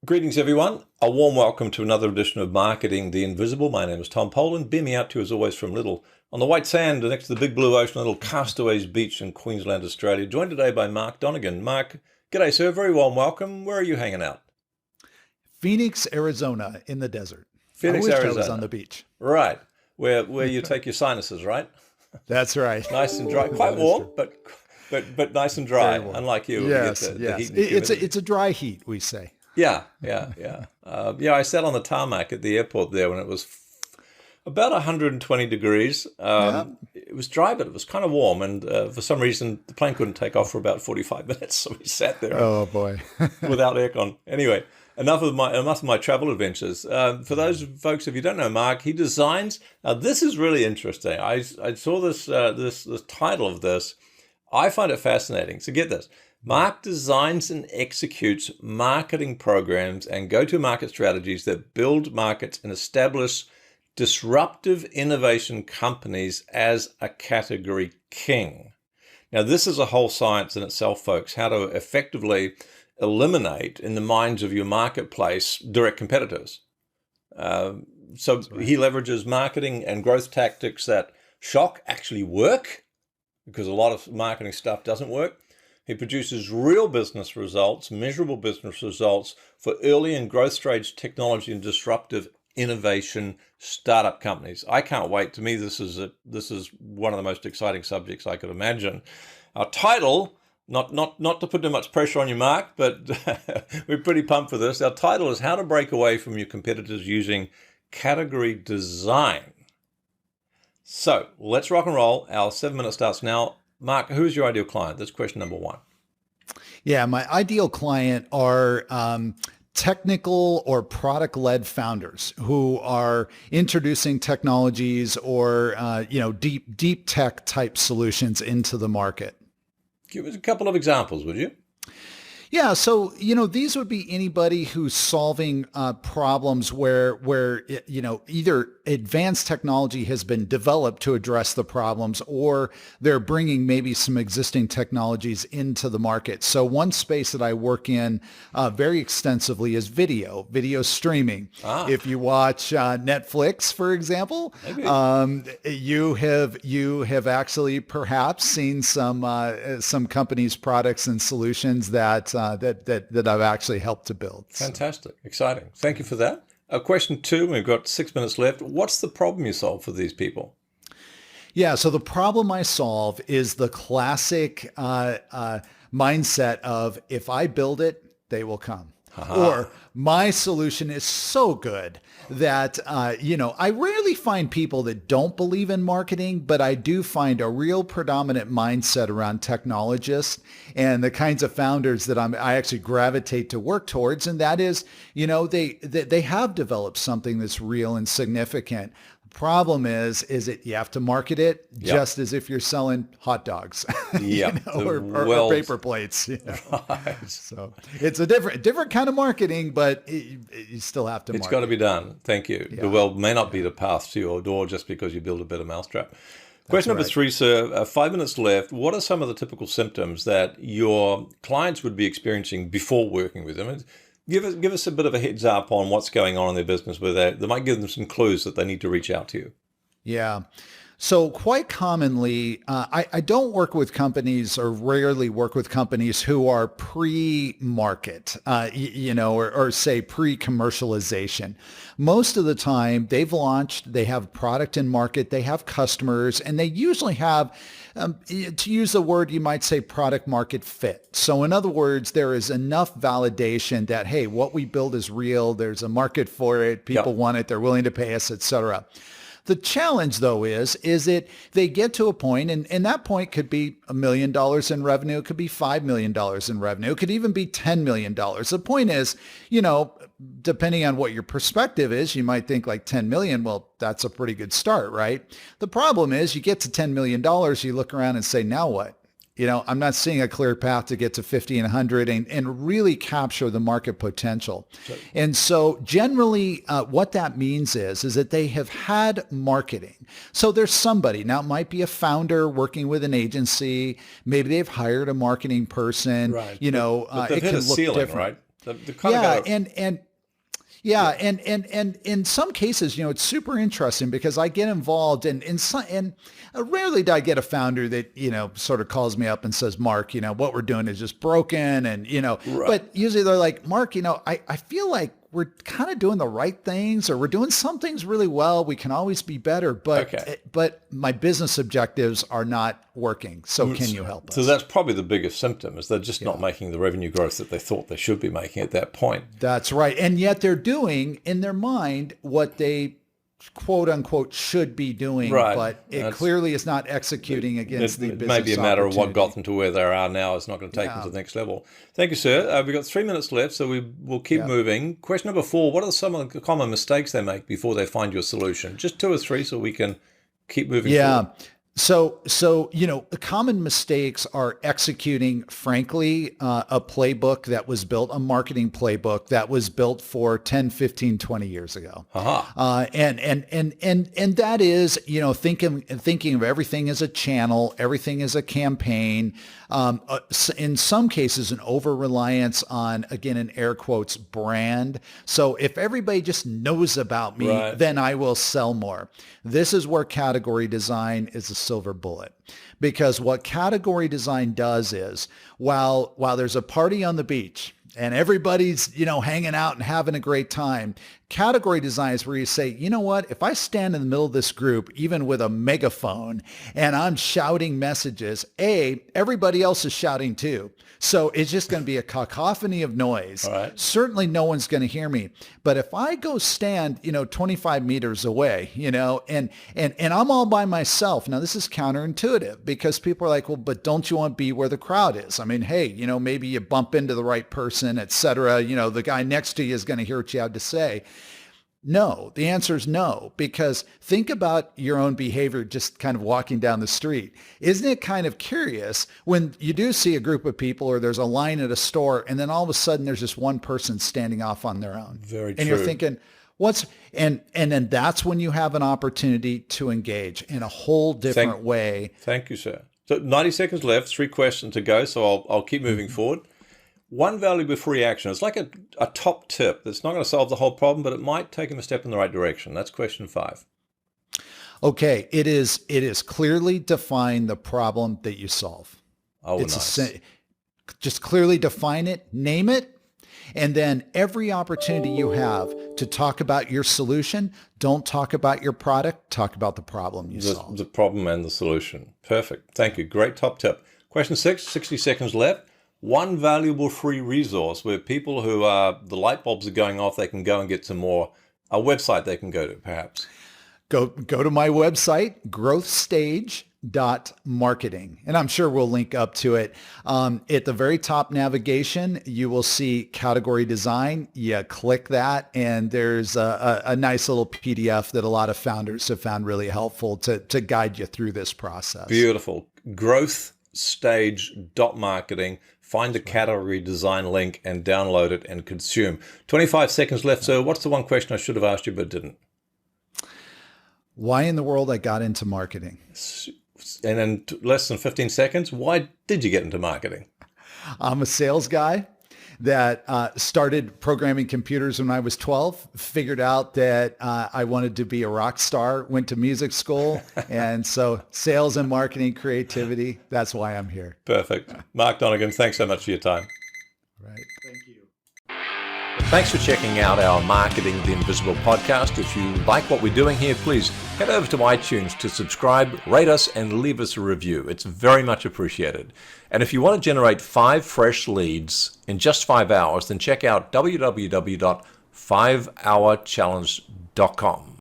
Greetings, everyone. A warm welcome to another edition of Marketing the Invisible. My name is Tom Poland, beaming out to you as always from Little, on the white sand next to the big blue ocean, Little Castaways Beach in Queensland, Australia. Joined today by Mark Donnigan. Mark, g'day, sir. Very warm welcome. Where are you hanging out? Phoenix, Arizona, in the desert. I Phoenix, wish I was on Arizona. the beach. Right, where you take your sinuses, right? That's right. Nice and dry. Quite That is warm, true. but nice and Very dry. warm. Unlike you, where you get Yes, the yes. heat and It's humidity. a dry heat, we say. Yeah. I sat on the tarmac at the airport there when it was about 120 degrees. Yeah. It was dry, but it was kind of warm. And for some reason, the plane couldn't take off for about 45 minutes. So we sat there Oh boy. without aircon. Anyway, enough of my travel adventures. For those folks, if you don't know Mark, he designs. Now, this is really interesting. I saw this title of this. I find it fascinating. So get this. Mark designs and executes marketing programs and go-to-market strategies that build markets and establish disruptive innovation companies as a category king. Now, this is a whole science in itself, folks, how to effectively eliminate in the minds of your marketplace direct competitors. So he leverages marketing and growth tactics that actually work, because a lot of marketing stuff doesn't work. He produces real business results, measurable business results for early and growth stage technology and disruptive innovation startup companies. I can't wait. To me, this is one of the most exciting subjects I could imagine. Our title, not to put too much pressure on you, Mark, but we're pretty pumped for this. Our title is How to Break Away from Your Competitors Using Category Design. So let's rock and roll. Our 7 minute starts now. Mark, who is your ideal client? That's question number one. Yeah, my ideal client are technical or product-led founders who are introducing technologies or deep tech type solutions into the market. Give us a couple of examples, would you? Yeah, so these would be anybody who's solving problems where either advanced technology has been developed to address the problems, or they're bringing maybe some existing technologies into the market. So one space that I work in very extensively is video streaming. If you watch Netflix, for example, Maybe. you have actually perhaps seen some companies' products and solutions that I've actually helped to build. So, Fantastic. Exciting. Thank you for that. Question two, we've got 6 minutes left. What's the problem you solve for these people? yeah, so the problem I solve is the classic mindset of if I build it, they will come. Or my solution is so good that, I rarely find people that don't believe in marketing, but I do find a real predominant mindset around technologists and the kinds of founders that I actually gravitate to work towards. And that is, they have developed something that's real and significant. Problem is that you have to market it just as if you're selling hot dogs, Yeah. or paper plates. Right. So it's a different kind of marketing, but you still have to It's market. got to be done. Thank you. The world may not be the path to your door just because you build a better mousetrap. Question number right. three, sir. 5 minutes left. What are some of the typical symptoms that your clients would be experiencing before working with them? Give us a bit of a heads up on what's going on in their business where they might give them some clues that they need to reach out to you. Yeah. So quite commonly, I don't work with companies or rarely work with companies who are pre-market, or say pre-commercialization. Most of the time they've launched, they have product in market, they have customers, and they usually have, to use the word, you might say product market fit. So in other words, there is enough validation that, hey, what we build is real. There's a market for it. People want it. They're willing to pay us, etc. The challenge, though, is that they get to a point, and that point could be $1 million in revenue, it could be $5 million in revenue, it could even be $10 million. The point is, depending on what your perspective is, you might think like 10 million, well, that's a pretty good start, right? The problem is you get to $10 million, you look around and say, now what? I'm not seeing a clear path to get to 50 and 100 and really capture the market potential. Sure. And so generally what that means is that they have had marketing. So there's somebody, now it might be a founder working with an agency. Maybe they've hired a marketing person, Right. But they've it hit can a look ceiling, different. right? The kind Yeah, of and in some cases, it's super interesting because I get involved and rarely do I get a founder that, sort of calls me up and says, Mark, what we're doing is just broken. And, Right. but usually they're like, Mark, I feel like we're kind of doing the right things, or we're doing some things really well. We can always be better, but my business objectives are not working. So can you help us? So that's probably the biggest symptom, is they're just not making the revenue growth that they thought they should be making at that point. That's right. And yet they're doing in their mind what they quote unquote should be doing, Right. but it clearly is not executing against the business Maybe a matter of what opportunity. got them to where they are now. It's not going to take them to the next level. Thank you, sir. We've got 3 minutes left, so we'll keep moving. Question number 4, what are some of the common mistakes they make before they find your solution? Just 2 or 3 so we can keep moving forward. So, the common mistakes are executing, frankly, a playbook that was built, a marketing playbook that was built for 10, 15, 20 years ago. And that is, thinking of everything as a channel, everything as a campaign, in some cases, an over-reliance on, again, in air quotes, brand. So if everybody just knows about me, then I will sell more. This is where category design is a silver bullet. Because what category design does is, while there's a party on the beach and everybody's, hanging out and having a great time, category design is where you say, you know what, if I stand in the middle of this group, even with a megaphone, and I'm shouting messages, everybody else is shouting too. So it's just going to be a cacophony of noise. Certainly no one's going to hear me. But if I go stand, 25 meters away, and I'm all by myself. Now this is counterintuitive because people are like, well, but don't you want to be where the crowd is? I mean, hey, maybe you bump into the right person, et cetera. The guy next to you is going to hear what you have to say. No, the answer is no, because think about your own behavior just kind of walking down the street. Isn't it kind of curious when you do see a group of people or there's a line at a store and then all of a sudden there's just one person standing off on their own? Very true. And you're thinking, and then that's when you have an opportunity to engage in a whole different way. Thank you, sir. So 90 seconds left, 3 questions to go, so I'll keep moving forward. One valuable free action. It's like a top tip that's not going to solve the whole problem, but it might take them a step in the right direction. That's question 5. Okay, it is clearly define the problem that you solve. Nice. Just clearly define it, name it, and then every opportunity you have to talk about your solution, don't talk about your product, talk about the problem you solve. The problem and the solution. Perfect. Thank you. Great top tip. Question 6, 60 seconds left. One valuable free resource where people who the light bulbs are going off, they can go and get some more. A website they can go to, perhaps. Go to my website, growthstage.marketing. And I'm sure we'll link up to it. At the very top navigation, you will see category design. You click that, and there's a nice little PDF that a lot of founders have found really helpful to guide you through this process. Beautiful. Growthstage.marketing. Find the category design link and download it and consume. 25 seconds left. So what's the one question I should have asked you but didn't? Why in the world I got into marketing? And in less than 15 seconds, why did you get into marketing? I'm a sales guy that started programming computers when I was 12, figured out that I wanted to be a rock star, went to music school. And so sales and marketing, creativity, that's why I'm here. Perfect. Mark Donnigan, thanks so much for your time. Right. Thank you. Thanks for checking out our Marketing the Invisible podcast. If you like what we're doing here, please head over to iTunes to subscribe, rate us, and leave us a review. It's very much appreciated. And if you want to generate 5 fresh leads in just 5 hours, then check out www.5hourchallenge.com.